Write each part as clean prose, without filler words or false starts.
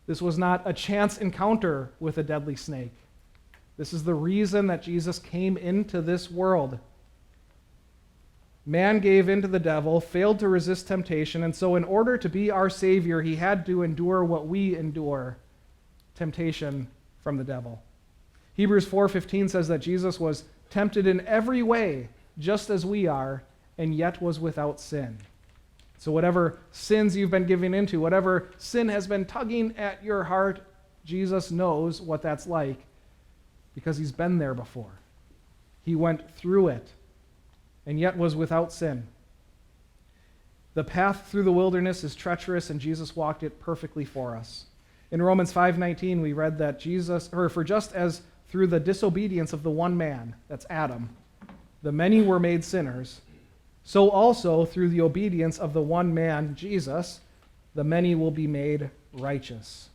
This was not a chance encounter with a deadly snake. This is the reason that Jesus came into this world. Man gave in to the devil, failed to resist temptation, and so in order to be our Savior, he had to endure what we endure, temptation from the devil. Hebrews 4:15 says that Jesus was tempted in every way, just as we are, and yet was without sin. So whatever sins you've been giving into, whatever sin has been tugging at your heart, Jesus knows what that's like because he's been there before. He went through it and yet was without sin. The path through the wilderness is treacherous, and Jesus walked it perfectly for us. In Romans 5:19, we read that for just as through the disobedience of the one man, that's Adam, the many were made sinners, so also through the obedience of the one man, Jesus, the many will be made righteous.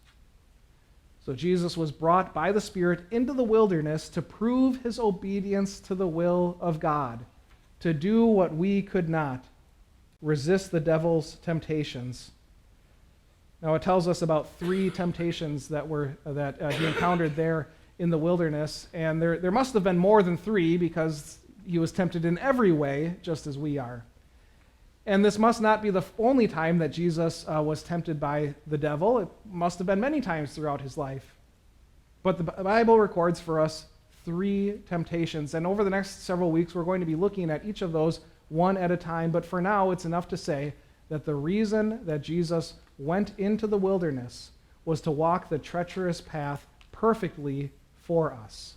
So Jesus was brought by the Spirit into the wilderness to prove his obedience to the will of God, to do what we could not, resist the devil's temptations. Now it tells us about 3 temptations that he encountered there in the wilderness, and there must have been more than 3 because he was tempted in every way, just as we are. And this must not be the only time that Jesus was tempted by the devil. It must have been many times throughout his life. But the Bible records for us 3 temptations, and over the next several weeks we're going to be looking at each of those one at a time, but for now it's enough to say that the reason that Jesus went into the wilderness was to walk the treacherous path perfectly for us.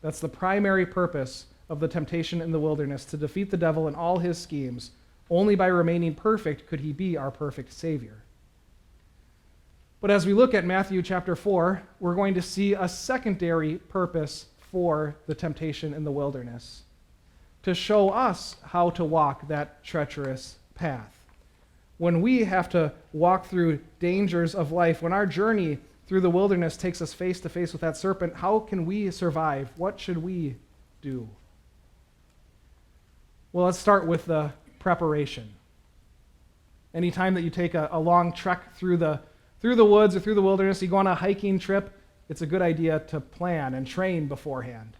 That's the primary purpose of the temptation in the wilderness, to defeat the devil and all his schemes. Only by remaining perfect could he be our perfect Savior. But as we look at Matthew chapter 4, we're going to see a secondary purpose for the temptation in the wilderness, to show us how to walk that treacherous path. When we have to walk through dangers of life, when our journey through the wilderness takes us face to face with that serpent, how can we survive? What should we do? Well, let's start with the preparation. Anytime that you take a long trek through the woods or through the wilderness, you go on a hiking trip, it's a good idea to plan and train beforehand.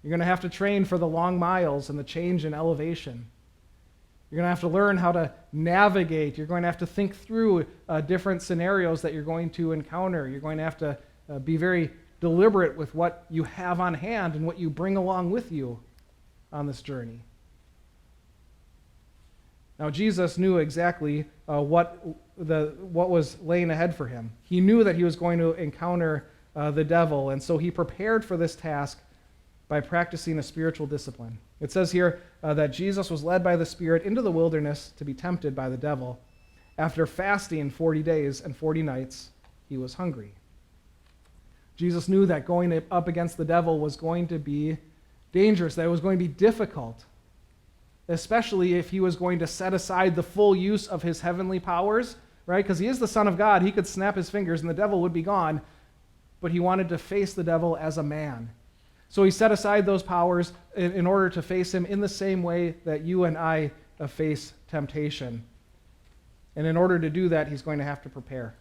You're going to have to train for the long miles and the change in elevation. You're going to have to learn how to navigate. You're going to have to think through different scenarios that you're going to encounter. You're going to have to be very deliberate with what you have on hand and what you bring along with you on this journey. Now, Jesus knew exactly what was laying ahead for him. He knew that he was going to encounter the devil, and so he prepared for this task by practicing a spiritual discipline. It says here that Jesus was led by the Spirit into the wilderness to be tempted by the devil. After fasting 40 days and 40 nights, he was hungry. Jesus knew that going up against the devil was going to be dangerous, that it was going to be difficult, especially if he was going to set aside the full use of his heavenly powers, right? Because he is the Son of God. He could snap his fingers and the devil would be gone, but he wanted to face the devil as a man. So he set aside those powers in order to face him in the same way that you and I face temptation. And in order to do that, he's going to have to prepare.